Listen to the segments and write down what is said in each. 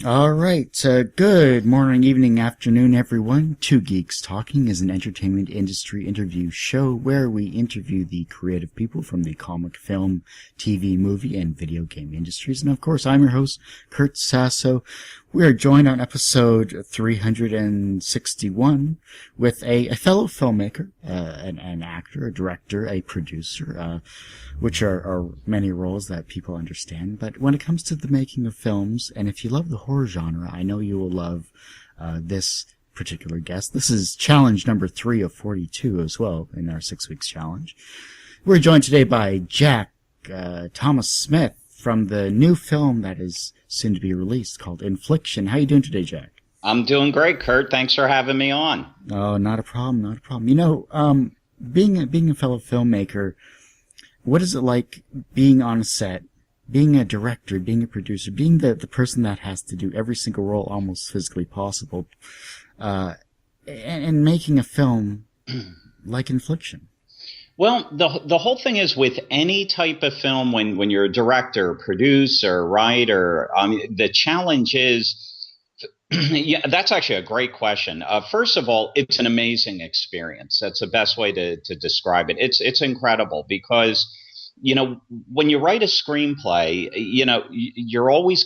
All right. Good morning, evening, afternoon, everyone. Two Geeks Talking is an entertainment industry interview show where we interview the creative people from the comic, film, TV, movie, and video game industries. And of course, I'm your host, Kurt Sasso. We are joined on episode 361 with a fellow filmmaker, an actor, a director, a producer, which are many roles that people understand. But when it comes to the making of films, and if you love the horror genre, I know you will love this particular guest. This is challenge number 3 of 42 as well in our 6 weeks challenge. We're joined today by Jack Thomas Smith from the new film that is soon to be released called Infliction. How are you doing today, Jack? I'm doing great, Kurt. Thanks for having me on. Oh, not a problem, not a problem. You know, being a fellow filmmaker, what is it like being on a set, being a director, being a producer, being the person that has to do every single role almost physically possible, and making a film like Infliction? Well, the whole thing is with any type of film, when you're a director, producer, writer, the challenge is, yeah, that's actually a great question. First of all, it's an amazing experience. That's the best way to describe it. It's incredible because, you know, when you write a screenplay, you know, you're always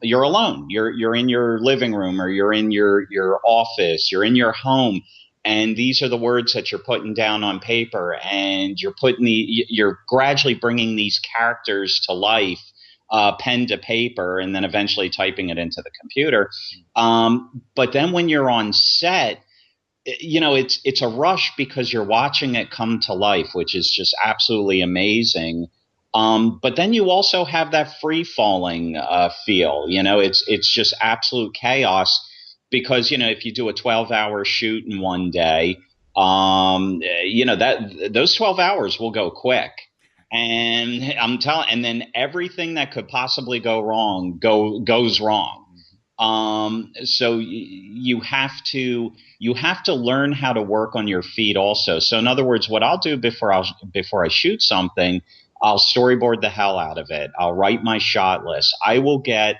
you're alone. You're in your living room, or you're in your office, you're in your home. And these are the words that you're putting down on paper, and you're gradually bringing these characters to life, pen to paper, and then eventually typing it into the computer. But then when you're on set, you know, it's a rush because you're watching it come to life, which is just absolutely amazing. But then you also have that free falling feel. You know, it's just absolute chaos. Because, you know, if you do a 12-hour shoot in one day, you know, those 12 hours will go quick. And and then everything that could possibly go wrong goes wrong. So you have to learn how to work on your feet also. So in other words, what I'll do before I shoot something, I'll storyboard the hell out of it. I'll write my shot list. I will get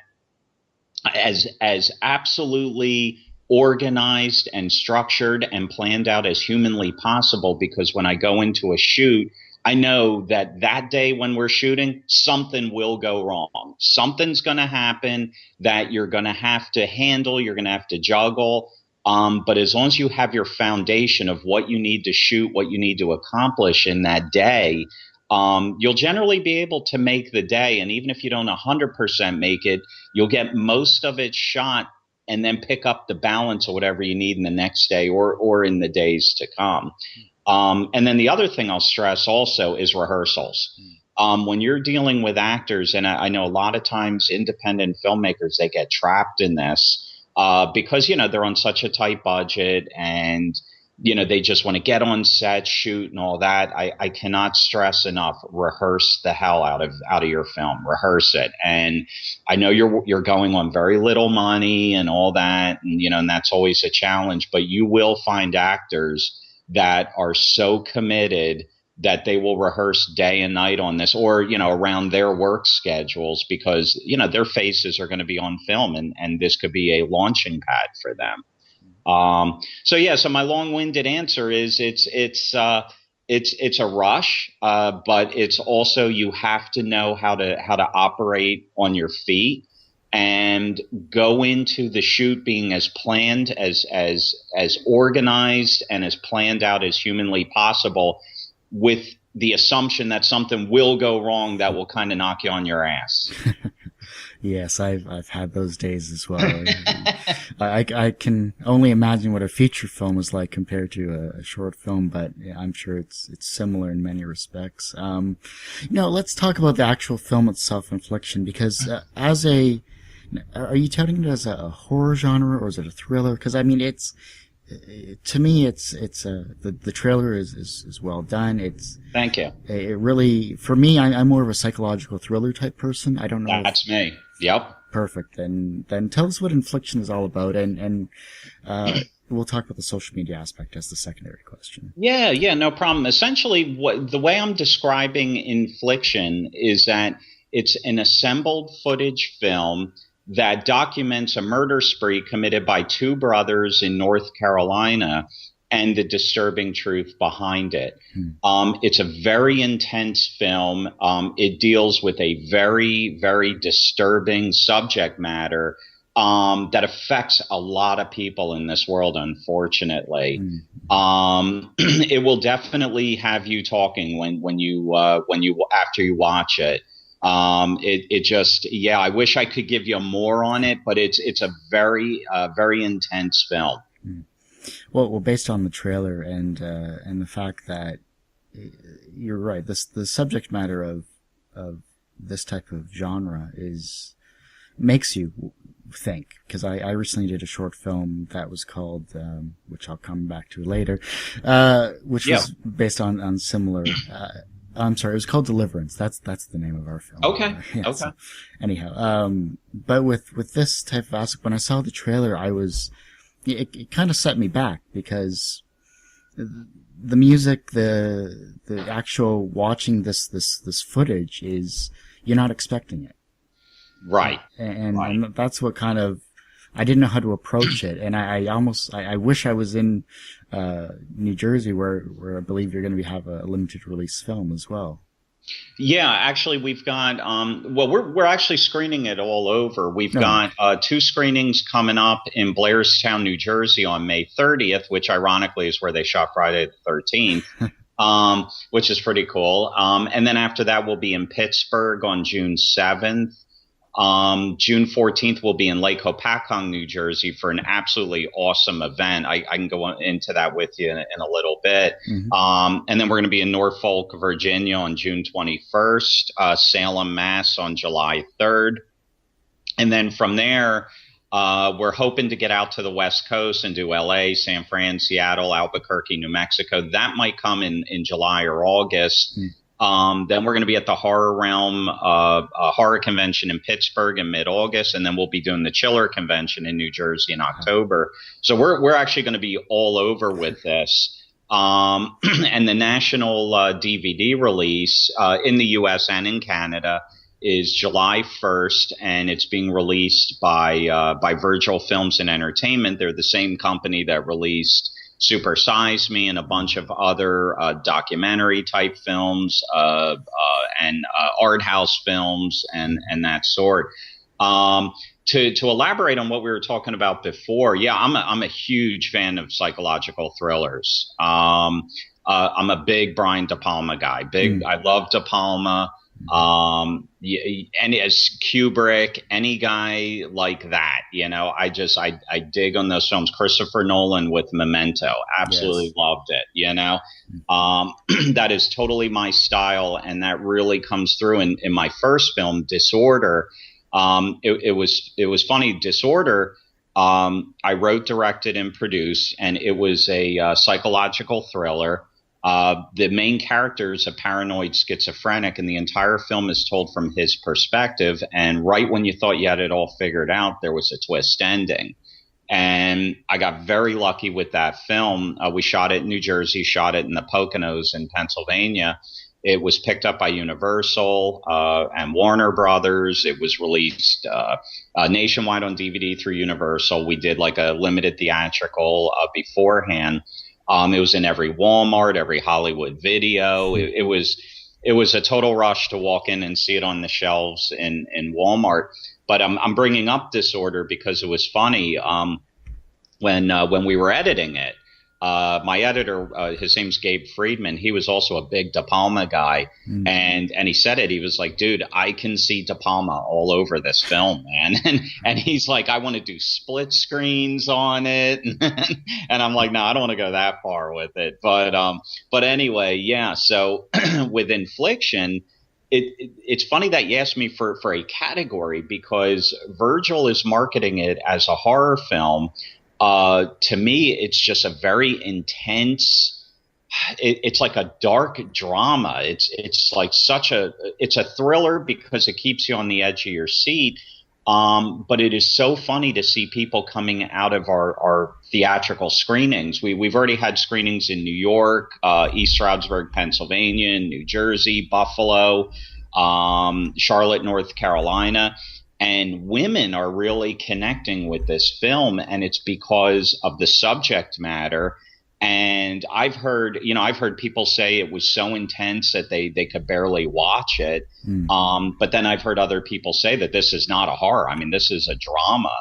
as absolutely organized and structured and planned out as humanly possible, because when I go into a shoot, I know that day when we're shooting, something will go wrong. Something's going to happen that you're going to have to handle, you're going to have to juggle. But as long as you have your foundation of what you need to shoot, what you need to accomplish in that day, you'll generally be able to make the day. And even if you don't 100% make it, you'll get most of it shot and then pick up the balance of whatever you need in the next day or in the days to come. And then the other thing I'll stress also is rehearsals. When you're dealing with actors, and I know a lot of times independent filmmakers, they get trapped in this because, you know, they're on such a tight budget, and you know, they just want to get on set, shoot, and all that. I cannot stress enough: rehearse the hell out of your film. Rehearse it. And I know you're going on very little money and all that, and you know, and that's always a challenge. But you will find actors that are so committed that they will rehearse day and night on this, or you know, around their work schedules, because you know their faces are going to be on film, and this could be a launching pad for them. So my long-winded answer is it's a rush, but it's also, you have to know how to operate on your feet and go into the shoot being as planned, as organized and as planned out as humanly possible, with the assumption that something will go wrong that will kind of knock you on your ass. Yes, I've had those days as well. I can only imagine what a feature film is like compared to a short film, but yeah, I'm sure it's similar in many respects. You know, let's talk about the actual film itself, Infliction, because are you touting it as a horror genre, or is it a thriller? Because I mean, to me, the trailer is well done. Thank you. It really, for me, I'm more of a psychological thriller type person. I don't know. That's me. Yep. Perfect. And then tell us what Infliction is all about, and we'll talk about the social media aspect as the secondary question. Yeah, no problem. Essentially, the way I'm describing Infliction is that it's an assembled footage film that documents a murder spree committed by two brothers in North Carolina and the disturbing truth behind it. It's a very intense film. It deals with a very, very disturbing subject matter that affects a lot of people in this world, unfortunately. It will definitely have you talking when you after you watch it. It just, yeah, I wish I could give you more on it, but it's a very, very intense film. Well, based on the trailer and the fact that you're right, the subject matter of this type of genre makes you think, because I recently did a short film that was called, which I'll come back to later, which was based on similar, I'm sorry, it was called Deliverance. That's the name of our film. Okay. Okay. So, anyhow, but with this type of aspect, when I saw the trailer, it kind of set me back, because the music, the actual watching this footage is, you're not expecting it. Right. And that's what kind of, I didn't know how to approach it. And I wish I was in, New Jersey where I believe you're going to have a limited release film as well. Yeah, actually, we've got well, we're actually screening it all over. We've got two screenings coming up in Blairstown, New Jersey, on May 30th, which ironically is where they shot Friday the 13th, which is pretty cool. And then after that, we'll be in Pittsburgh on June 7th. June 14th, we'll be in Lake Hopatcong, New Jersey, for an absolutely awesome event. I can go into that with you in a little bit. And then we're going to be in Norfolk, Virginia on June 21st, Salem, Mass on July 3rd. And then from there, we're hoping to get out to the West Coast and do LA, San Fran, Seattle, Albuquerque, New Mexico. That might come in July or August. Then we're going to be at the Horror Realm horror convention in Pittsburgh in mid-August, and then we'll be doing the Chiller convention in New Jersey in October. So we're actually going to be all over with this. And the national DVD release in the U.S. and in Canada is July 1st, and it's being released by Virgil Films and Entertainment. They're the same company that released Super Size Me and a bunch of other documentary type films and art house films and that sort. To elaborate on what we were talking about before, yeah, I'm a huge fan of psychological thrillers. I'm a big Brian De Palma guy. I love De Palma. And as Kubrick, any guy like that, I dig on those films. Christopher Nolan with Memento, absolutely loved it. That is totally my style, and that really comes through in my first film, Disorder. It was funny. Disorder, I wrote, directed, and produced, and it was a psychological thriller. The main character is a paranoid schizophrenic, and the entire film is told from his perspective. And right when you thought you had it all figured out, there was a twist ending. And I got very lucky with that film. We shot it in New Jersey, shot it in the Poconos in Pennsylvania. It was picked up by Universal and Warner Brothers. It was released nationwide on DVD through Universal. We did like a limited theatrical beforehand. It was in every Walmart, every Hollywood Video. It was a total rush to walk in and see it on the shelves in Walmart. But I'm bringing up Disorder because it was funny. When we were editing it, my editor, his name's Gabe Friedman. He was also a big De Palma guy, and he said it. He was like, "Dude, I can see De Palma all over this film, man." And he's like, "I want to do split screens on it," and I'm like, "No, I don't want to go that far with it." But anyway, yeah. So with Infliction, it's funny that you asked me for a category, because Virgil is marketing it as a horror film. To me, it's just a very intense. It's like a dark drama. It's like it's a thriller because it keeps you on the edge of your seat. But it is so funny to see people coming out of our theatrical screenings. We've already had screenings in New York, East Stroudsburg, Pennsylvania, New Jersey, Buffalo, Charlotte, North Carolina. And women are really connecting with this film, and it's because of the subject matter. And I've heard people say it was so intense that they could barely watch it. Mm. But then I've heard other people say that this is not a horror. I mean, this is a drama,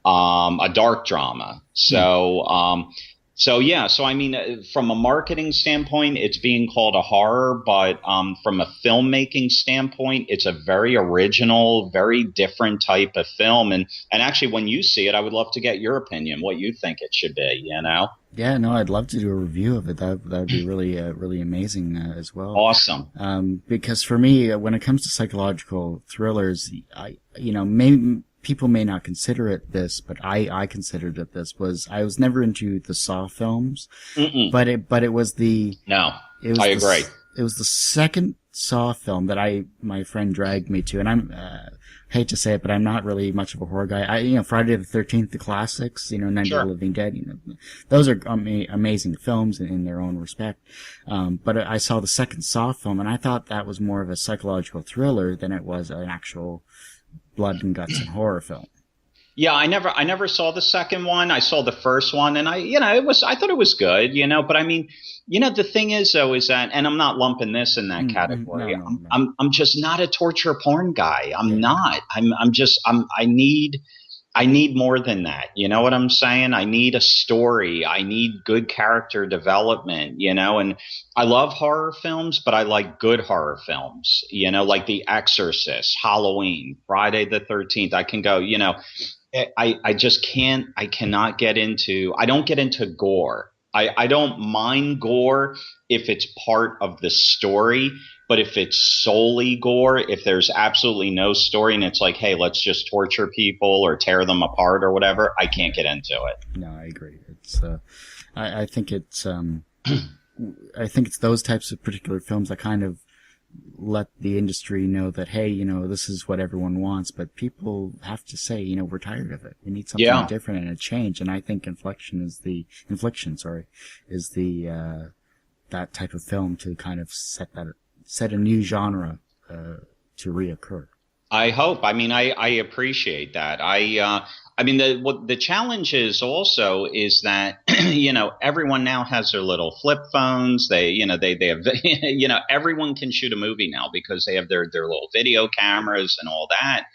a dark drama. So yeah, so I mean, from a marketing standpoint, it's being called a horror, but from a filmmaking standpoint, it's a very original, very different type of film. And actually, when you see it, I would love to get your opinion, what you think it should be, you know? Yeah, no, I'd love to do a review of it. That would be really really amazing as well. Awesome. Because for me, when it comes to psychological thrillers, maybe people may not consider it this, but I considered it this. I was never into the Saw films, but it was the no. I agree. It was the second Saw film that my friend dragged me to, and I'm hate to say it, but I'm not really much of a horror guy. Friday the 13th, the classics, Night of the Living Dead, those are amazing films in their own respect. But I saw the second Saw film, and I thought that was more of a psychological thriller than it was an actual blood and guts and horror film. Yeah, I never saw the second one. I saw the first one, and I thought it was good, but I mean, the thing is though, is that, and I'm not lumping this in that category. No. I'm just not a torture porn guy. I'm not. I need more than that. You know what I'm saying? I need a story. I need good character development, and I love horror films, but I like good horror films, like The Exorcist, Halloween, Friday the 13th. I can go, I just can't, I cannot get into, I don't get into gore. I don't mind gore if it's part of the story, but if it's solely gore, if there's absolutely no story and it's like, hey, let's just torture people or tear them apart or whatever, I can't get into it. No, I agree. It's, I think it's, I think it's those types of particular films that kind of let the industry know that, hey, this is what everyone wants, but people have to say, we're tired of it. We need something different and a change. And I think Infliction, is the that type of film to kind of set a new genre to reoccur. I hope. I mean, I appreciate that. I mean, the challenge is also is that, everyone now has their little flip phones. They have, everyone can shoot a movie now because they have their little video cameras and all that.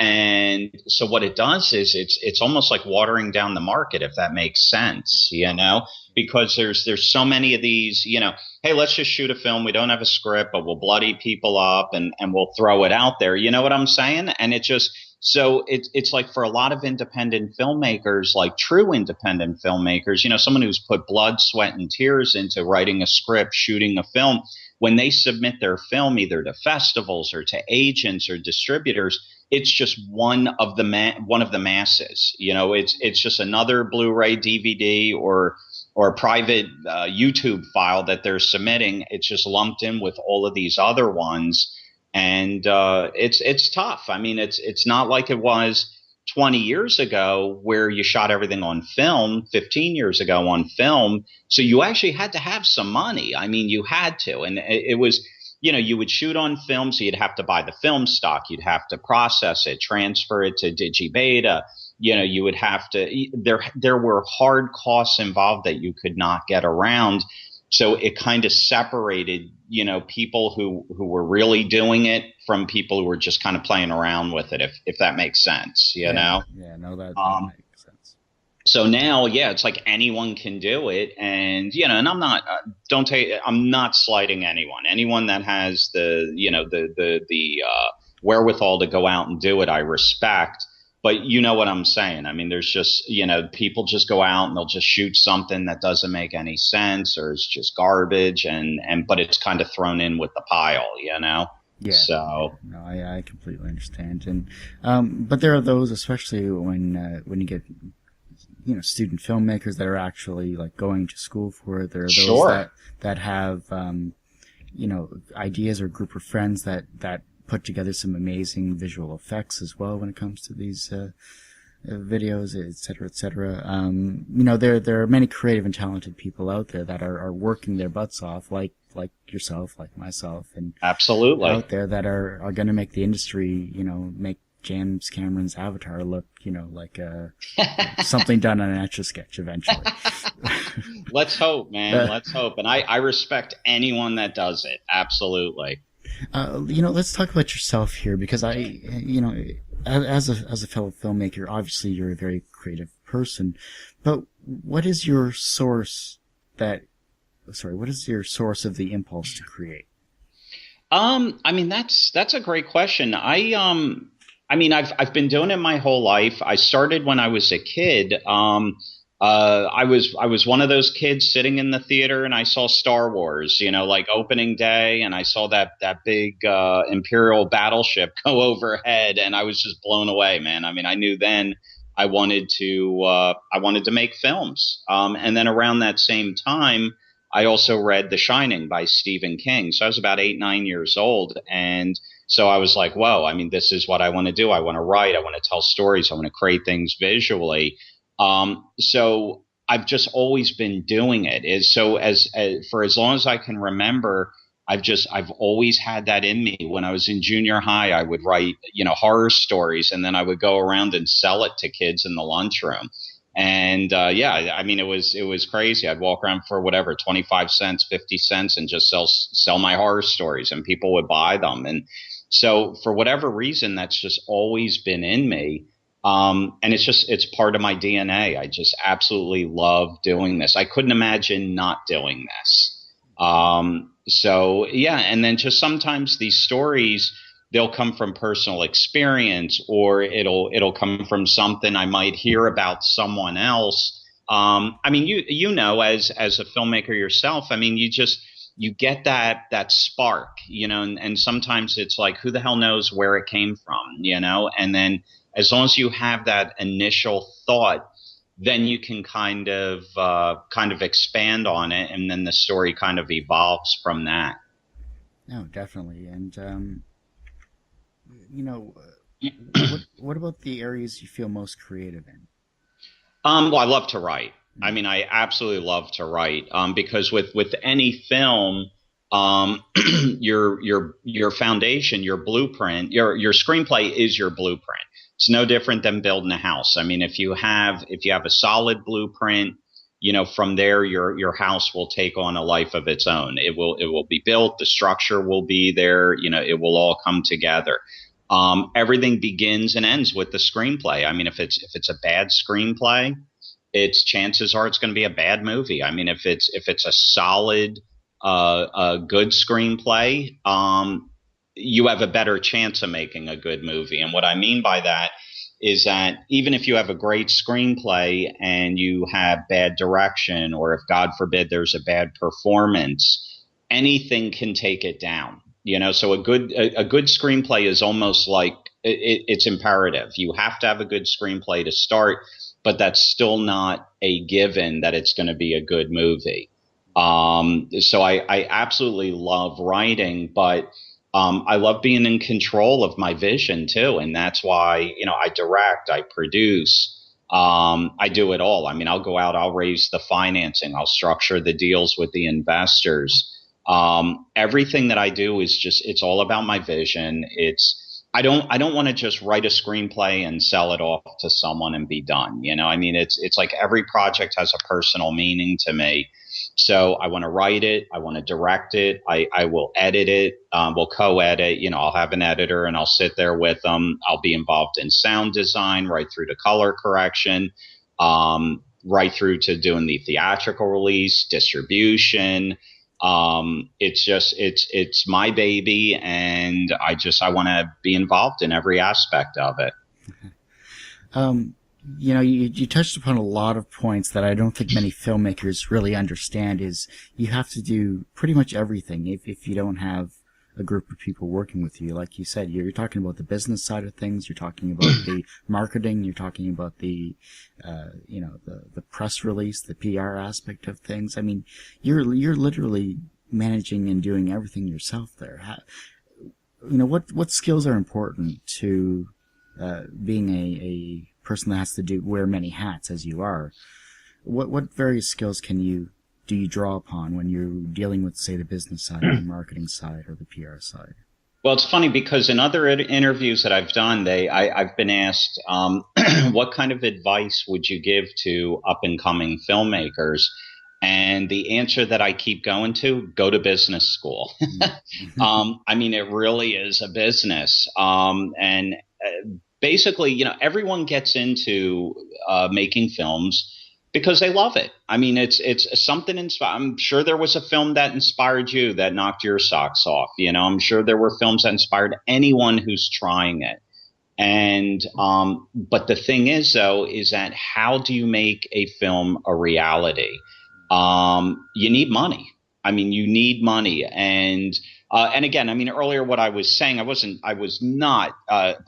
And so what it does is it's almost like watering down the market, if that makes sense, because there's so many of these, hey, let's just shoot a film. We don't have a script, but we'll bloody people up and we'll throw it out there. You know what I'm saying? And so it's like for a lot of independent filmmakers, like true independent filmmakers, someone who's put blood, sweat, and tears into writing a script, shooting a film, when they submit their film either to festivals or to agents or distributors, it's just one of the masses. It's just another Blu-ray, DVD, or a private YouTube file that they're submitting. It's just lumped in with all of these other ones. And it's tough. I mean, it's not like it was 20 years ago where you shot everything on film, 15 years ago on film. So you actually had to have some money. I mean, you had to. And it was, you would shoot on film, so you'd have to buy the film stock. You'd have to process it, transfer it to Digibeta. You would have to there were hard costs involved that you could not get around. So it kind of separated, people who were really doing it from people who were just kind of playing around with it, if that makes sense, know? Yeah, no, that makes sense. So now, it's like anyone can do it. And, and I'm not, I'm not slighting anyone that has the wherewithal to go out and do it. I respect. But you know what I'm saying? I mean, there's just, people just go out and they'll just shoot something that doesn't make any sense or it's just garbage but it's kind of thrown in with the pile, Yeah. So. No, I completely understand. And, but there are those, especially when you get, student filmmakers that are actually like going to school for it. There are those that have, ideas or group of friends that put together some amazing visual effects as well when it comes to these videos, et cetera, et cetera. There are many creative and talented people out there that are working their butts off, like like yourself, like myself, and absolutely out there that are going to make the industry, make James Cameron's Avatar look, like something done on an Etch-a-Sketch eventually. Let's hope, man. Let's hope. And I respect anyone that does it. Absolutely. Let's talk about yourself here, because as a fellow filmmaker, obviously you're a very creative person, but what is your source of the impulse to create? That's a great question. I've been doing it my whole life. I started when I was a kid. I was one of those kids sitting in the theater, and I saw Star Wars, like opening day, and I saw that big Imperial battleship go overhead, and I was just blown away, man. I mean, I knew then I wanted to make films. And then around that same time, I also read The Shining by Stephen King. So I was about 8, 9 years old, and so I was like, whoa, I mean, this is what I want to do. I want to write. I want to tell stories. I want to create things visually. So I've just always been doing it. For as long as I can remember, I've always had that in me. When I was in junior high, I would write, horror stories, and then I would go around and sell it to kids in the lunchroom. And it was crazy. I'd walk around for whatever, 25 cents, 50 cents, and just sell my horror stories, and people would buy them. And so for whatever reason, that's just always been in me. And it's part of my DNA. I just absolutely love doing this. I couldn't imagine not doing this. And then just sometimes these stories, they'll come from personal experience, or it'll come from something I might hear about someone else. As a filmmaker yourself, I mean, you get that spark, and sometimes it's like, who the hell knows where it came from, and then as long as you have that initial thought, then you can kind of expand on it, and then the story kind of evolves from that. No, definitely. And, what about the areas you feel most creative in? Well, I love to write. I mean, I absolutely love to write, because with any film, your foundation, your blueprint, your screenplay is your blueprint. It's no different than building a house. I mean, if you have a solid blueprint, from there, your house will take on a life of its own. It will be built. The structure will be there. It will all come together. Everything begins and ends with the screenplay. I mean, if it's a bad screenplay, chances are it's going to be a bad movie. I mean, if it's a solid, a good screenplay, you have a better chance of making a good movie. And what I mean by that is that even if you have a great screenplay and you have bad direction, or if God forbid there's a bad performance, anything can take it down. So a good screenplay is almost like it's imperative. You have to have a good screenplay to start, but that's still not a given that it's going to be a good movie. So I absolutely love writing, but I love being in control of my vision too. And that's why, I direct, I produce, I do it all. I mean, I'll go out, I'll raise the financing, I'll structure the deals with the investors. Everything that I do is it's all about my vision. I don't want to just write a screenplay and sell it off to someone and be done. I mean, it's like every project has a personal meaning to me. So I want to write it. I want to direct it. I will edit it. We'll co-edit. I'll have an editor, and I'll sit there with them. I'll be involved in sound design, right through to color correction, right through to doing the theatrical release, distribution. It's my baby, and I want to be involved in every aspect of it. You touched upon a lot of points that I don't think many filmmakers really understand. Is you have to do pretty much everything if you don't have a group of people working with you. Like you said, you're talking about the business side of things. You're talking about the marketing. You're talking about the press release, the PR aspect of things. I mean, you're literally managing and doing everything yourself there. What skills are important to being a person that has to wear many hats as you are? What various skills do you draw upon when you're dealing with, say, the business side or the marketing side or the PR side? Well, it's funny because in other interviews that I've done, I've been asked, what kind of advice would you give to up and coming filmmakers? And the answer that I keep going to, go to business school. I mean, it really is a business. And basically, everyone gets into making films because they love it. I mean, it's something I'm sure there was a film that inspired you that knocked your socks off. I'm sure there were films that inspired anyone who's trying it. And but the thing is, though, is that how do you make a film a reality? You need money. I mean, you need money, and again, I mean, earlier what I was saying, I was not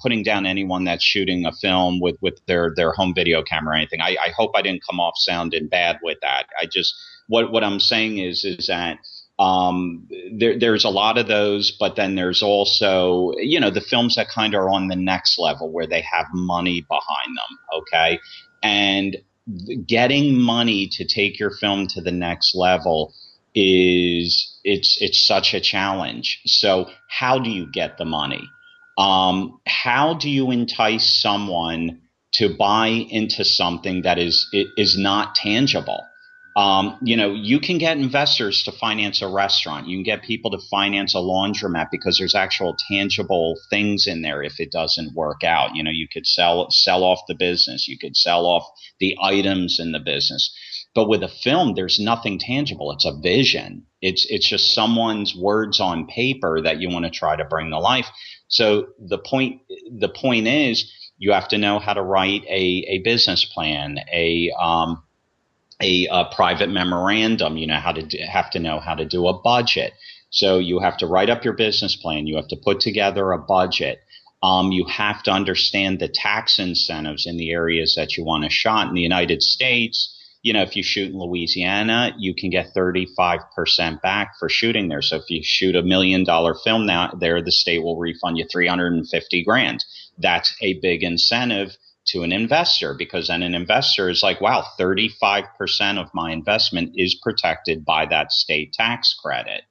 putting down anyone that's shooting a film with their home video camera or anything. I hope I didn't come off sounding bad with that. I just what I'm saying is that there's a lot of those, but then there's also the films that kind of are on the next level where they have money behind them. Okay, and getting money to take your film to the next level it's such a challenge. So how do you get the money? How do you entice someone to buy into something that is not tangible? You can get investors to finance a restaurant. You can get people to finance a laundromat because there's actual tangible things in there if it doesn't work out. You could sell off the business. You could sell off the items in the business. But with a film, there's nothing tangible. It's a vision. It's just someone's words on paper that you want to try to bring to life. So the point is you have to know how to write a business plan, a private memorandum. Have to know how to do a budget. So you have to write up your business plan. You have to put together a budget. You have to understand the tax incentives in the areas that you want to shot. In the United States, if you shoot in Louisiana, you can get 35% back for shooting there. So if you shoot $1 million film now there, the state will refund you $350,000. That's a big incentive to an investor, because then an investor is like, wow, 35% of my investment is protected by that state tax credit.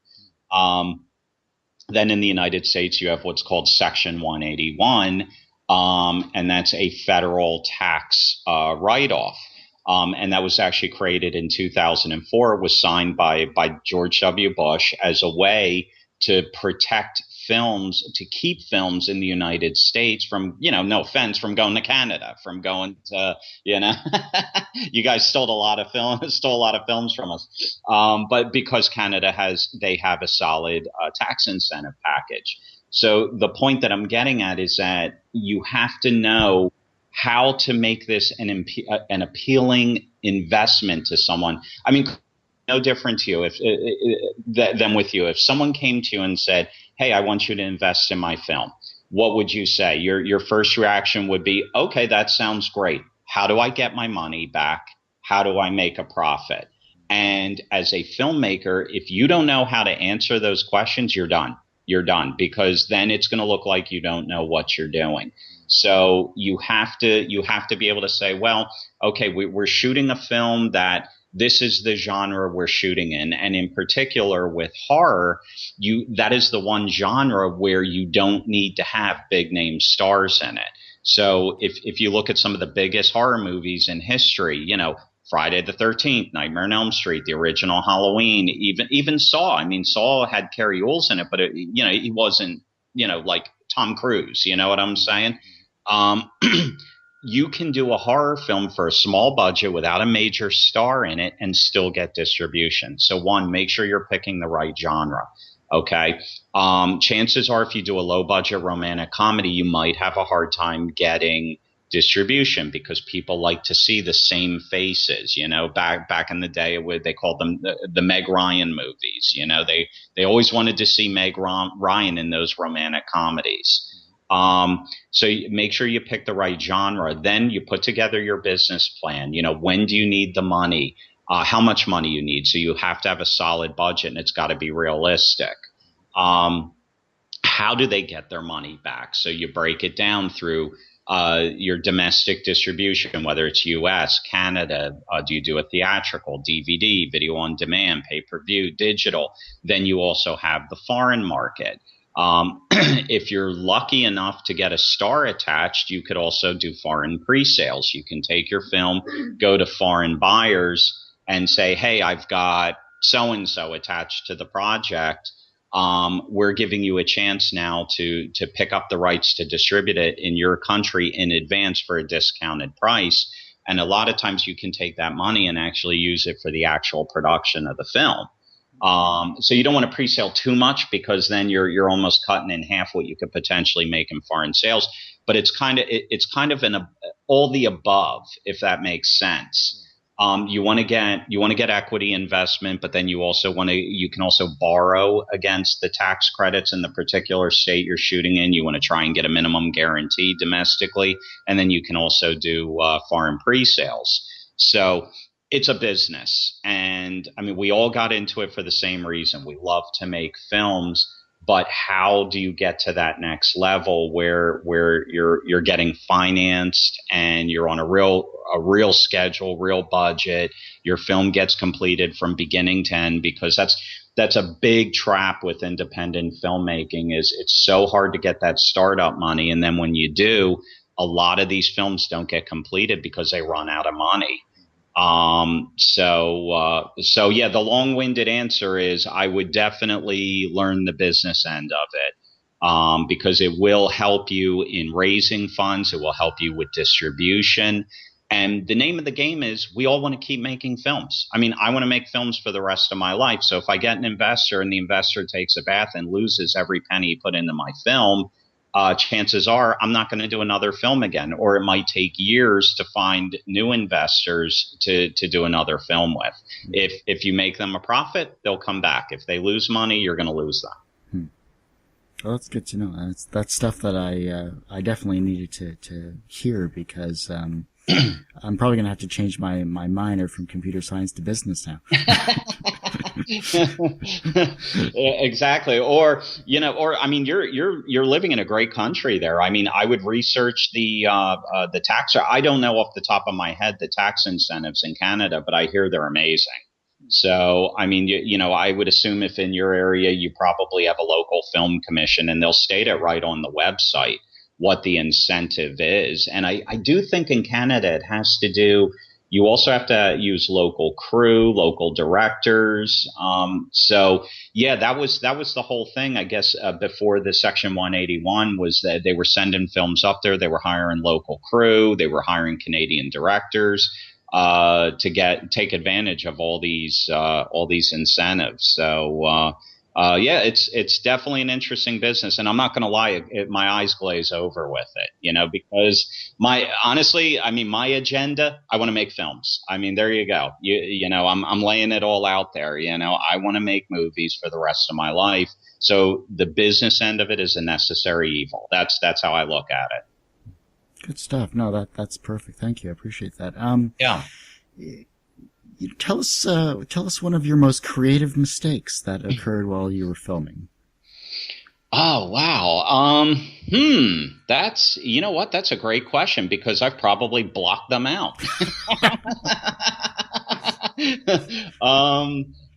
Then in the United States, you have what's called Section 181, and that's a federal tax write-off. And that was actually created in 2004. It was signed by George W. Bush as a way to protect films, to keep films in the United States from, no offense, from going to Canada, from going to, you guys stole a lot of films from us. But because Canada they have a solid tax incentive package. So the point that I'm getting at is that you have to know how to make this an appealing investment to someone. I mean, no different to you than with you. If someone came to you and said, "Hey, I want you to invest in my film," what would you say? Your first reaction would be, "Okay, that sounds great. How do I get my money back? How do I make a profit?" And as a filmmaker, if you don't know how to answer those questions, you're done. You're done, because then it's going to look like you don't know what you're doing. So you have to be able to say, well, okay, we're shooting a film that this is the genre we're shooting in. And in particular with horror, that is the one genre where you don't need to have big name stars in it. So if you look at some of the biggest horror movies in history, Friday the 13th, Nightmare on Elm Street, the original Halloween, even Saw. I mean, Saw had Carrie Ells in it, but he wasn't, like Tom Cruise. You know what I'm saying? You can do a horror film for a small budget without a major star in it and still get distribution. So one, make sure you're picking the right genre. Okay. Chances are if you do a low budget romantic comedy, you might have a hard time getting distribution because people like to see the same faces. Back in the day where they called them the Meg Ryan movies. They always wanted to see Meg Ryan in those romantic comedies. So make sure you pick the right genre. Then you put together your business plan. When do you need the money? How much money you need. So you have to have a solid budget, and it's got to be realistic. How do they get their money back? So you break it down through your domestic distribution, whether it's U.S., Canada. Do you do a theatrical, DVD, video on demand, pay-per-view, digital? Then you also have the foreign market. If you're lucky enough to get a star attached, you could also do foreign pre-sales. You can take your film, go to foreign buyers and say, hey, I've got so-and-so attached to the project. We're giving you a chance now to pick up the rights to distribute it in your country in advance for a discounted price. And a lot of times you can take that money and actually use it for the actual production of the film. So you don't want to pre-sale too much, because then you're almost cutting in half what you could potentially make in foreign sales. But it's kind of an all the above, if that makes sense. You want to get equity investment, but then you can also borrow against the tax credits in the particular state you're shooting in. You want to try and get a minimum guarantee domestically, and then you can also do foreign pre-sales. So it's a business, and I mean, we all got into it for the same reason. We love to make films, but how do you get to that next level where you're getting financed and you're on a real schedule, real budget? Your film gets completed from beginning to end, because that's a big trap with independent filmmaking. Is it's so hard to get that startup money, and then when you do, a lot of these films don't get completed because they run out of money. So yeah, the long-winded answer is I would definitely learn the business end of it, because it will help you in raising funds. It will help you with distribution. And the name of the game is we all want to keep making films. I mean, I want to make films for the rest of my life. So if I get an investor and the investor takes a bath and loses every penny he put into my film, chances are I'm not going to do another film again, or it might take years to find new investors to do another film with. If you make them a profit, they'll come back. If they lose money, you're going to lose them. Well, that's good to know. That's stuff that I definitely needed to hear, because I'm probably going to have to change my minor from computer science to business now. Exactly. Or I mean, you're living in a great country there. I mean, I would research the tax. I don't know off the top of my head the tax incentives in Canada, but I hear they're amazing. So, I mean, I would assume if in your area, you probably have a local film commission, and they'll state it right on the website what the incentive is. And I do think in Canada it has to do, you also have to use local crew, local directors. So yeah, that was the whole thing, I guess, before the Section 181, was that they were sending films up there. They were hiring local crew. They were hiring Canadian directors to take advantage of all these incentives. So yeah, it's definitely an interesting business, and I'm not going to lie, my eyes glaze over with it, because honestly, I mean, my agenda, I want to make films. I mean, there you go. I'm laying it all out there. I want to make movies for the rest of my life. So the business end of it is a necessary evil. That's how I look at it. Good stuff. No, that's perfect. Thank you. I appreciate that. Yeah. Tell us one of your most creative mistakes that occurred while you were filming. Oh, wow. That's a great question, because I've probably blocked them out.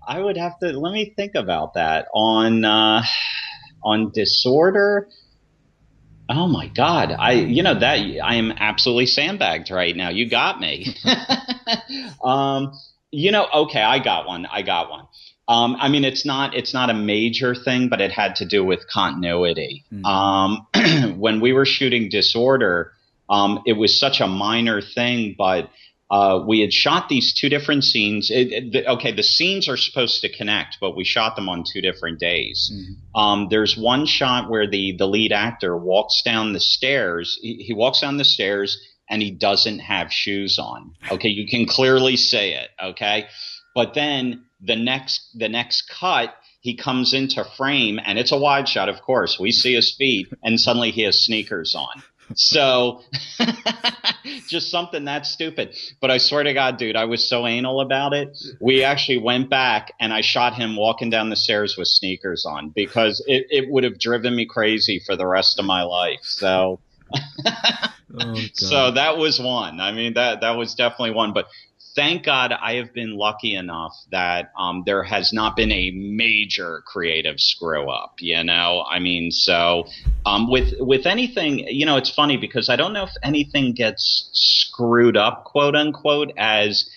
I would have to, let me think about that. On Disorder. Oh my God. I am absolutely sandbagged right now. You got me. Okay, I got one. I mean, it's not a major thing, but it had to do with continuity. When we were shooting Disorder, it was such a minor thing, but we had shot these two different scenes. The scenes are supposed to connect, but we shot them on 2 different days. There's one shot where the lead actor walks down the stairs. He walks down the stairs and he doesn't have shoes on. Okay, you can clearly say it. Okay, but then the next cut, he comes into frame, and it's a wide shot. Of course, we see his feet, and suddenly he has sneakers on. So just something that stupid. But I swear to God, dude, I was so anal about it. We actually went back and I shot him walking down the stairs with sneakers on, because it would have driven me crazy for the rest of my life. So, so that was one. I mean, that was definitely one. But thank God I have been lucky enough that there has not been a major creative screw up, you know? I mean, so with anything, you know, it's funny because I don't know if anything gets screwed up, quote unquote, as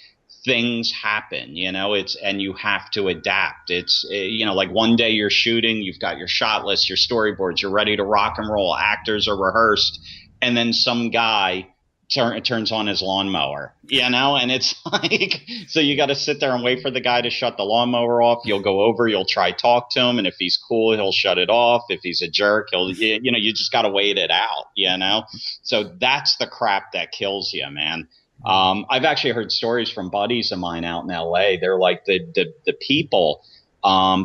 things happen, you know, it's, and you have to adapt. It's, you know, like one day you're shooting, you've got your shot list, your storyboards, you're ready to rock and roll, actors are rehearsed, and then some guy turns on his lawnmower, you know, and it's like, so you got to sit there and wait for the guy to shut the lawnmower off. You'll go over, you'll try talk to him, and if he's cool, he'll shut it off. If he's a jerk, he'll, you know, you just got to wait it out, you know. So that's the crap that kills you, man. I've actually heard stories from buddies of mine out in LA. They're like the people,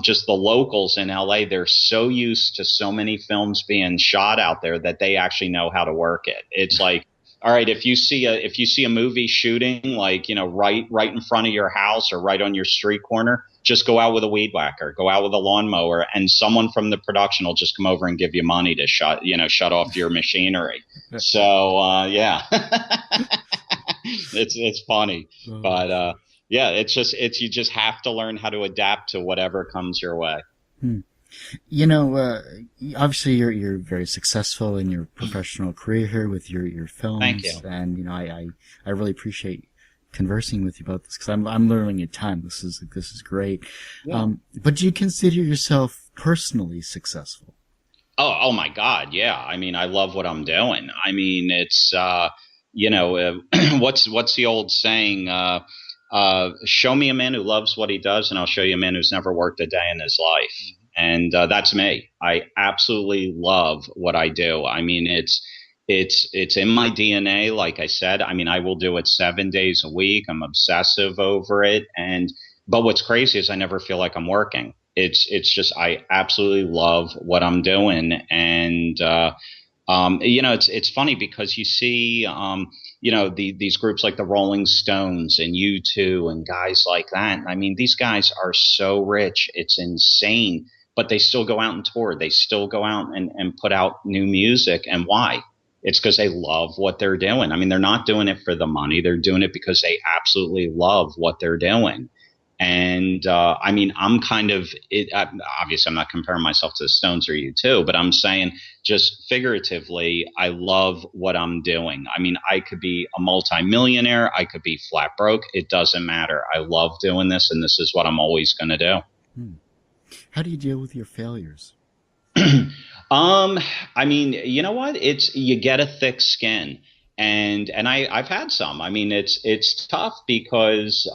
just the locals in LA, they're so used to so many films being shot out there that they actually know how to work it. It's like, all right, if you see a movie shooting, like, you know, right in front of your house or right on your street corner, just go out with a weed whacker, go out with a lawnmower, and someone from the production will just come over and give you money to shut off your machinery. So yeah, it's funny, but yeah, it's you just have to learn how to adapt to whatever comes your way. You know, obviously you're very successful in your professional career here with your films. Thank you. And, you know, I really appreciate conversing with you about this because I'm learning a ton. This is great. Yeah. But do you consider yourself personally successful? Oh my God. Yeah. I mean, I love what I'm doing. I mean, it's, you know, what's the old saying? Show me a man who loves what he does and I'll show you a man who's never worked a day in his life. And that's me. I absolutely love what I do. I mean, it's in my DNA. Like I said, I mean, I will do it 7 days a week. I'm obsessive over it. But what's crazy is I never feel like I'm working. It's just, I absolutely love what I'm doing. And, you know, it's funny because you see, you know, these groups like the Rolling Stones and U2 and guys like that. I mean, these guys are so rich. It's insane. But they still go out and tour. They still go out and put out new music. And why? It's because they love what they're doing. I mean, they're not doing it for the money. They're doing it because they absolutely love what they're doing. And I mean, I'm kind of obviously, I'm not comparing myself to the Stones or U2, but I'm saying just figuratively, I love what I'm doing. I mean, I could be a multimillionaire. I could be flat broke. It doesn't matter. I love doing this, and this is what I'm always going to do. How do you deal with your failures? I mean, you know what? You get a thick skin, and I've had some. I mean, it's tough because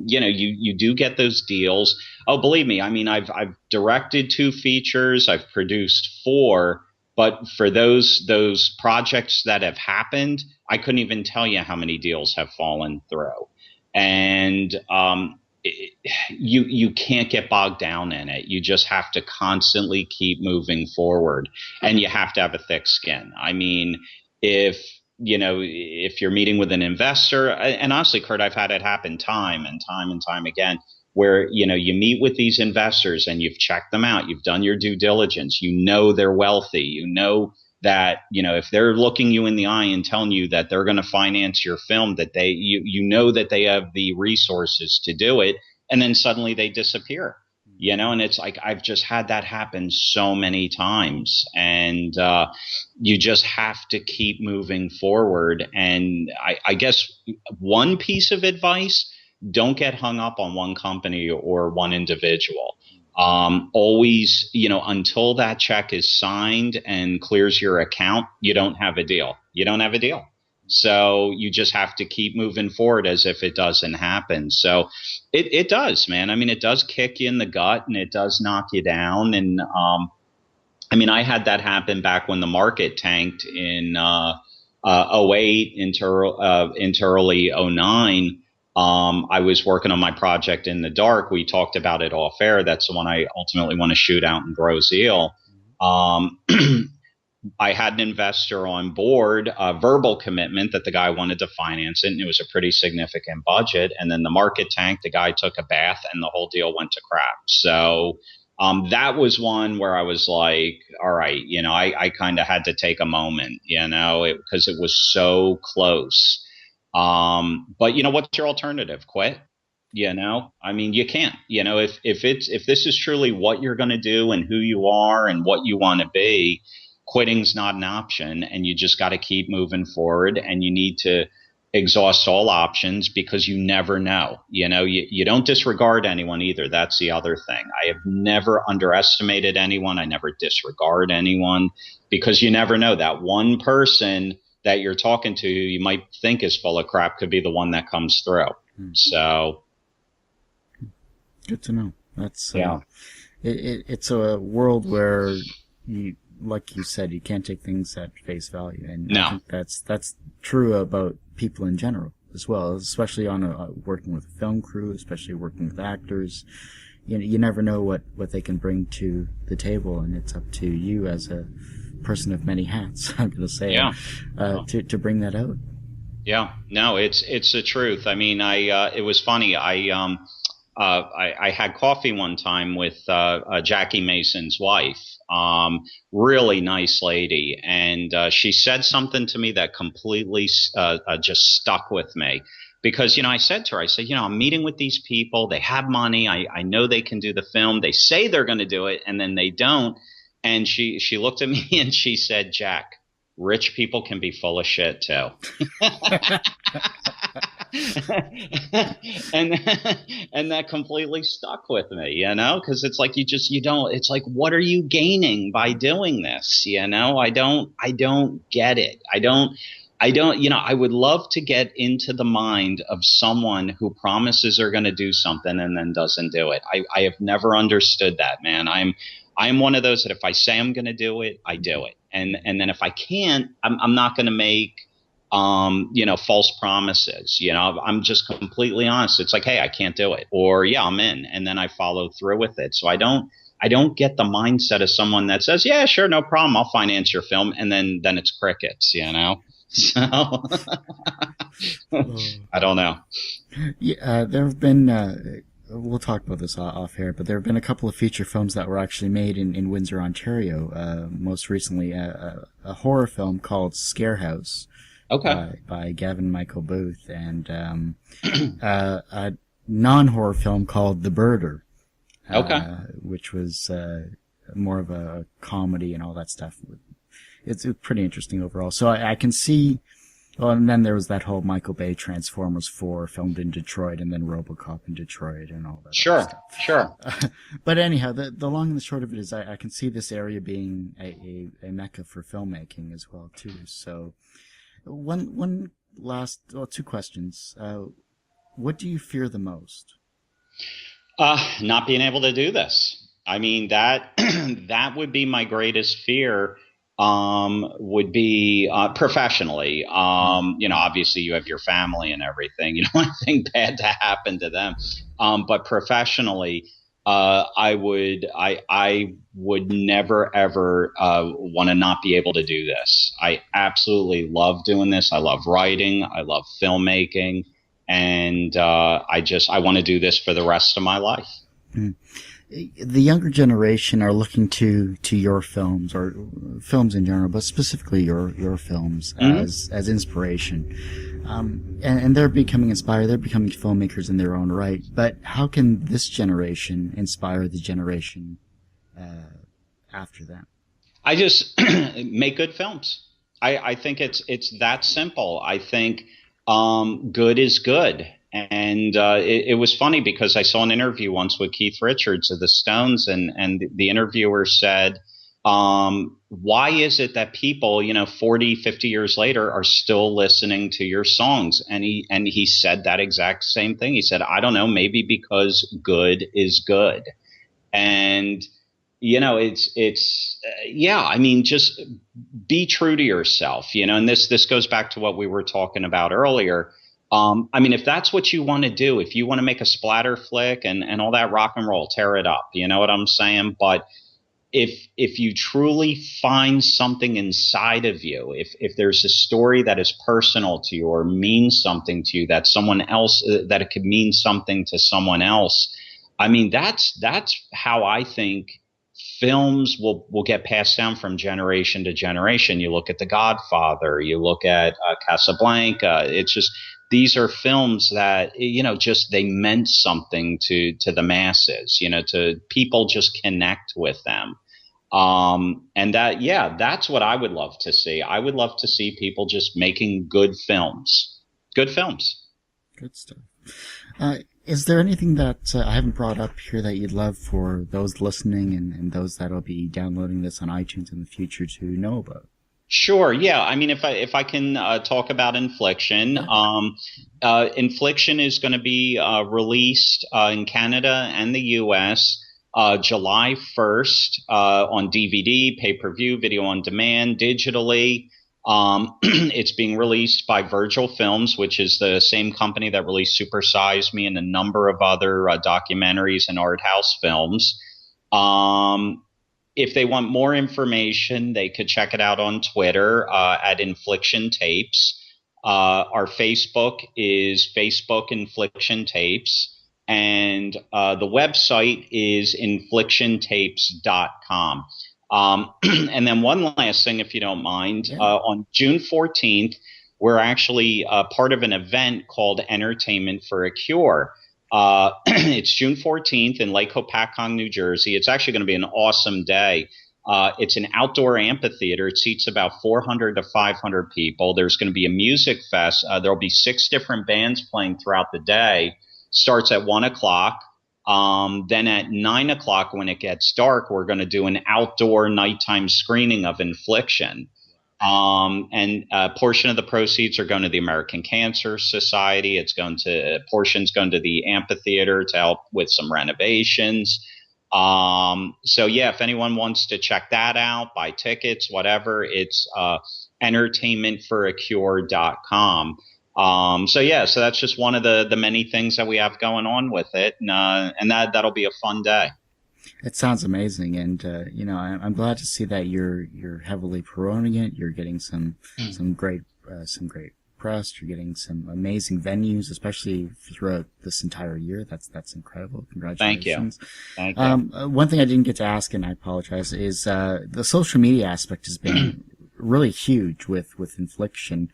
you know, you do get those deals. Oh, believe me, I mean, I've directed 2 features, I've produced 4, but for those projects that have happened, I couldn't even tell you how many deals have fallen through, and you can't get bogged down in it. You just have to constantly keep moving forward, and you have to have a thick skin. I mean, if you're meeting with an investor, and honestly, Kurt, I've had it happen time and time again, where, you know, you meet with these investors and you've checked them out, you've done your due diligence, you know they're wealthy, you know that, you know, if they're looking you in the eye and telling you that they're going to finance your film, that you know that they have the resources to do it, and then suddenly they disappear, you know, and it's like, I've just had that happen so many times, and you just have to keep moving forward. And I guess one piece of advice: don't get hung up on one company or one individual. Always, you know, until that check is signed and clears your account, you don't have a deal. So you just have to keep moving forward as if it doesn't happen. So it does, man. I mean, it does kick you in the gut and it does knock you down. And I mean, I had that happen back when the market tanked in 08 into early 09. I was working on my project In the Dark. We talked about it off air. That's the one I ultimately want to shoot out in Grosse Ile. I had an investor on board, a verbal commitment that the guy wanted to finance it, and it was a pretty significant budget. And then the market tanked, the guy took a bath, and the whole deal went to crap. So that was one where I was like, all right, you know, I kind of had to take a moment, you know, because it was so close. But what's your alternative? Quit? I mean, you can't. If this is truly what you're going to do and who you are and what you want to be, quitting's not an option, and you just got to keep moving forward, and you need to exhaust all options because you never know. You don't disregard anyone either. That's the other thing. I have never underestimated anyone. I never disregard anyone, because you never know. That one person that you're talking to, you might think is full of crap, could be the one that comes through. So good to know. That's it's a world where you, like you said, you can't take things at face value, and no. I think that's true about people in general as well, especially on working with a film crew, especially working with actors. You never know what they can bring to the table, and it's up to you as a person of many hats, I'm going to say, to bring that out. Yeah, no, it's the truth. I mean, it was funny. I had coffee one time with Jackie Mason's wife, really nice lady, and she said something to me that completely just stuck with me. Because, I said to her, I'm meeting with these people. They have money. I know they can do the film. They say they're going to do it, and then they don't. And she looked at me and she said, Jack, rich people can be full of shit too. and that completely stuck with me, because it's like you don't, it's like, what are you gaining by doing this? I don't get it. I would love to get into the mind of someone who promises they're going to do something and then doesn't do it. I have never understood that, man. I'm one of those that if I say I'm going to do it, I do it. And then if I can't, I'm not going to make, false promises. I'm just completely honest. It's like, hey, I can't do it, or yeah, I'm in. And then I follow through with it. So I don't get the mindset of someone that says, yeah, sure, no problem, I'll finance your film. And then it's crickets, So I don't know. Yeah, there have been, we'll talk about this off air, but there have been a couple of feature films that were actually made in Windsor, Ontario. Most recently, a horror film called Scarehouse. Okay. By Gavin Michael Booth, and a non-horror film called The Birder. Which was more of a comedy and all that stuff. It's pretty interesting overall. So I can see. Well, and then there was that whole Michael Bay Transformers 4 filmed in Detroit, and then RoboCop in Detroit, and all that. Sure. But anyhow, the long and the short of it is, I can see this area being a mecca for filmmaking as well too. So, one last, two questions. What do you fear the most? Not being able to do this. I mean, that would be my greatest fear. Would be professionally. Obviously you have your family and everything. You don't want anything bad to happen to them. But professionally, I would never ever want to not be able to do this. I absolutely love doing this. I love writing. I love filmmaking, and I want to do this for the rest of my life. Mm. The younger generation are looking to your films, or films in general, but specifically your films, as inspiration. And they're becoming inspired. They're becoming filmmakers in their own right. But how can this generation inspire the generation after them? I just make good films. I think it's that simple. I think good is good. And it was funny because I saw an interview once with Keith Richards of the Stones, and the interviewer said, why is it that people, 40, 50 years later are still listening to your songs? And he said that exact same thing. He said, I don't know, maybe because good is good. And, just be true to yourself, and this goes back to what we were talking about earlier. If that's what you want to do, if you want to make a splatter flick and all that rock and roll, tear it up. You know what I'm saying? But if you truly find something inside of you, if there's a story that is personal to you or means something to you, that someone else, that it could mean something to someone else, that's how I think films will get passed down from generation to generation. You look at The Godfather, you look at Casablanca. It's just these are films that, just they meant something to the masses, to people just connect with them. And that, yeah, that's what I would love to see. I would love to see people just making good films. Good films. Good stuff. Is there anything that I haven't brought up here that you'd love for those listening and those that'll be downloading this on iTunes in the future to know about? Sure. Yeah. I mean, if I can talk about Infliction, Infliction is going to be released in Canada and the U.S. July 1st on DVD, pay-per-view, video on demand, digitally. It's being released by Virgil Films, which is the same company that released Super Size Me and a number of other documentaries and art house films. If they want more information, they could check it out on Twitter at Infliction Tapes. Our Facebook is Facebook Infliction Tapes. And the website is inflictiontapes.com. And then one last thing, if you don't mind, on June 14th, we're actually part of an event called Entertainment for a Cure. It's June 14th in Lake Hopatcong, New Jersey. It's actually going to be an awesome day. It's an outdoor amphitheater. It seats about 400 to 500 people. There's going to be a music fest. There'll be 6 different bands playing throughout the day. Starts at 1 o'clock. Then at 9 o'clock, when it gets dark, we're going to do an outdoor nighttime screening of Infliction. And a portion of the proceeds are going to the American Cancer Society. Portions going to the amphitheater to help with some renovations. So yeah, if anyone wants to check that out, buy tickets, whatever, it's entertainmentforacure.com. So that's just one of the many things that we have going on with it, and that'll be a fun day. It sounds amazing, and I'm glad to see that you're heavily promoting it. You're getting some great press. You're getting some amazing venues, especially throughout this entire year. That's incredible. Congratulations! Thank you. One thing I didn't get to ask, and I apologize, is the social media aspect has been really huge with Infliction.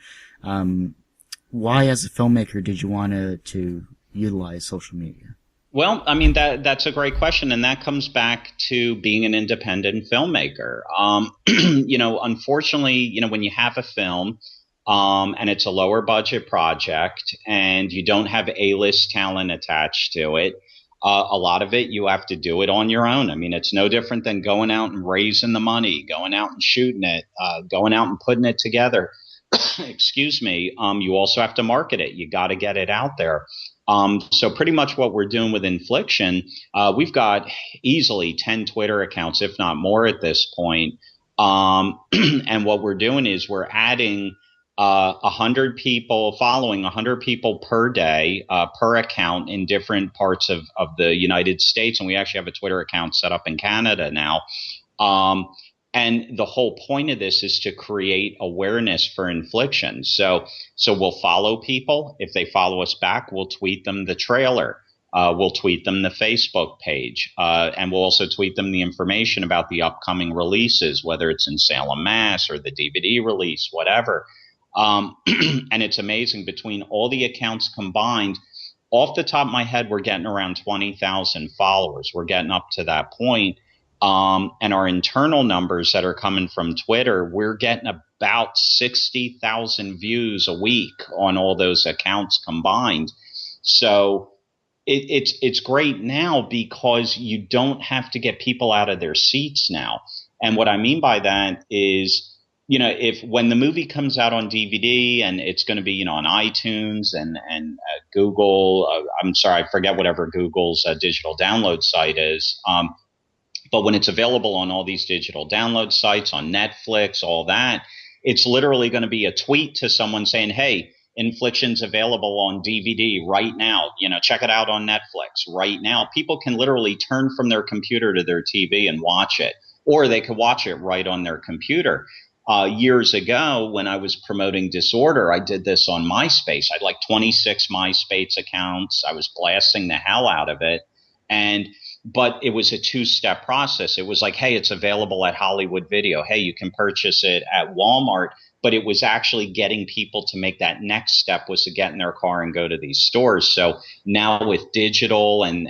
Why, as a filmmaker, did you want to utilize social media? Well, I mean, that's a great question, and that comes back to being an independent filmmaker. Unfortunately, when you have a film, and it's a lower budget project, and you don't have A-list talent attached to it, a lot of it you have to do it on your own. I mean, it's no different than going out and raising the money, going out and shooting it, going out and putting it together. Excuse me. You also have to market it. You got to get it out there. So pretty much what we're doing with Infliction, we've got easily 10 Twitter accounts, if not more at this point. And what we're doing is we're adding 100 people, following 100 people per day, per account in different parts of the United States. And we actually have a Twitter account set up in Canada now. And the whole point of this is to create awareness for Infliction. So we'll follow people. If they follow us back, we'll tweet them the trailer. We'll tweet them the Facebook page. And we'll also tweet them the information about the upcoming releases, whether it's in Salem, Mass, or the DVD release, whatever. And it's amazing. Between all the accounts combined, off the top of my head, we're getting around 20,000 followers. We're getting up to that point. And our internal numbers that are coming from Twitter, we're getting about 60,000 views a week on all those accounts combined. So it's great now because you don't have to get people out of their seats now. And what I mean by that is, when the movie comes out on DVD and it's going to be, on iTunes and Google, I'm sorry, I forget whatever Google's digital download site is. But when it's available on all these digital download sites, on Netflix, all that, it's literally going to be a tweet to someone saying, hey, Infliction's available on DVD right now. Check it out on Netflix right now. People can literally turn from their computer to their TV and watch it, or they could watch it right on their computer. Years ago, when I was promoting Disorder, I did this on MySpace. I had like 26 MySpace accounts. I was blasting the hell out of it. But it was a two-step process. It was like, hey, it's available at Hollywood Video. Hey, you can purchase it at Walmart. But it was actually getting people to make that next step, was to get in their car and go to these stores. So now with digital and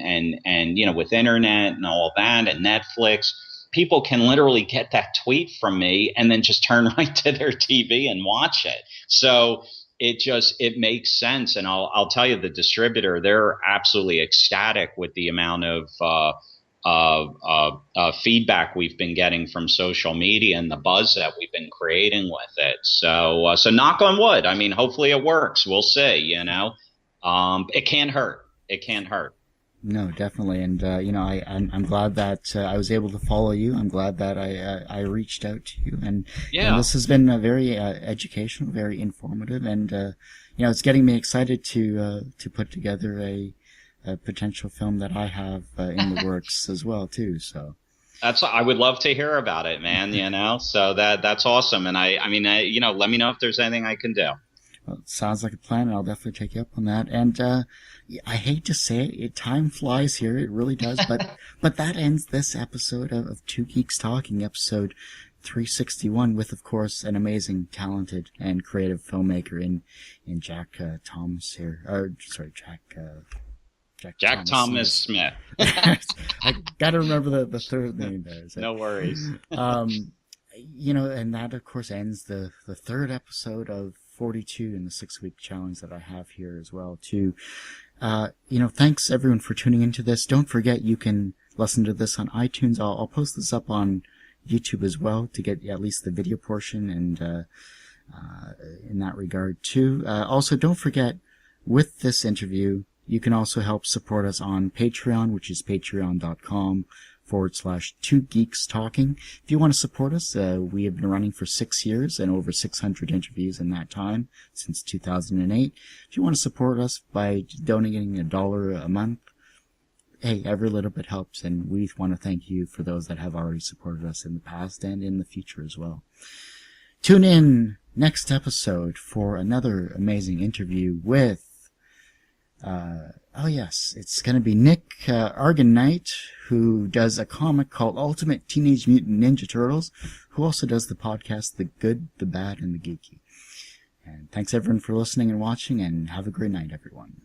with internet and all that and Netflix, people can literally get that tweet from me and then just turn right to their TV and watch it. So it makes sense. And I'll tell you, the distributor, they're absolutely ecstatic with the amount of feedback we've been getting from social media and the buzz that we've been creating with it. So knock on wood. I mean, hopefully it works. We'll see, it can't hurt. It can't hurt. No, definitely. And, I'm glad that I was able to follow you. I'm glad that I reached out to you. And, this has been very educational, very informative. And, it's getting me excited to put together a potential film that I have in the works as well, too. So I would love to hear about it, man, so that's awesome. And let me know if there's anything I can do. Well, it sounds like a plan, and I'll definitely take you up on that. And I hate to say it, time flies here. It really does. But that ends this episode of Two Geeks Talking, episode 361, with, of course, an amazing, talented, and creative filmmaker in Jack Thomas here. Jack Thomas Smith. I gotta remember the third name there. So. No worries. And that, of course, ends the third episode of 42 in the 6-week challenge that I have here as well, too. Thanks everyone for tuning into this. Don't forget you can listen to this on iTunes. I'll post this up on YouTube as well to get at least the video portion and in that regard, too. Also, don't forget, with this interview, you can also help support us on Patreon, which is patreon.com/Two Geeks Talking. If you want to support us, we have been running for 6 years and over 600 interviews in that time, since 2008. If you want to support us by donating $1 a month, hey, every little bit helps, and we want to thank you for those that have already supported us in the past and in the future as well. Tune in next episode for another amazing interview with it's going to be Nick Arganite, who does a comic called Ultimate Teenage Mutant Ninja Turtles, who also does the podcast The Good, the Bad, and the Geeky. And thanks everyone for listening and watching, and have a great night, everyone.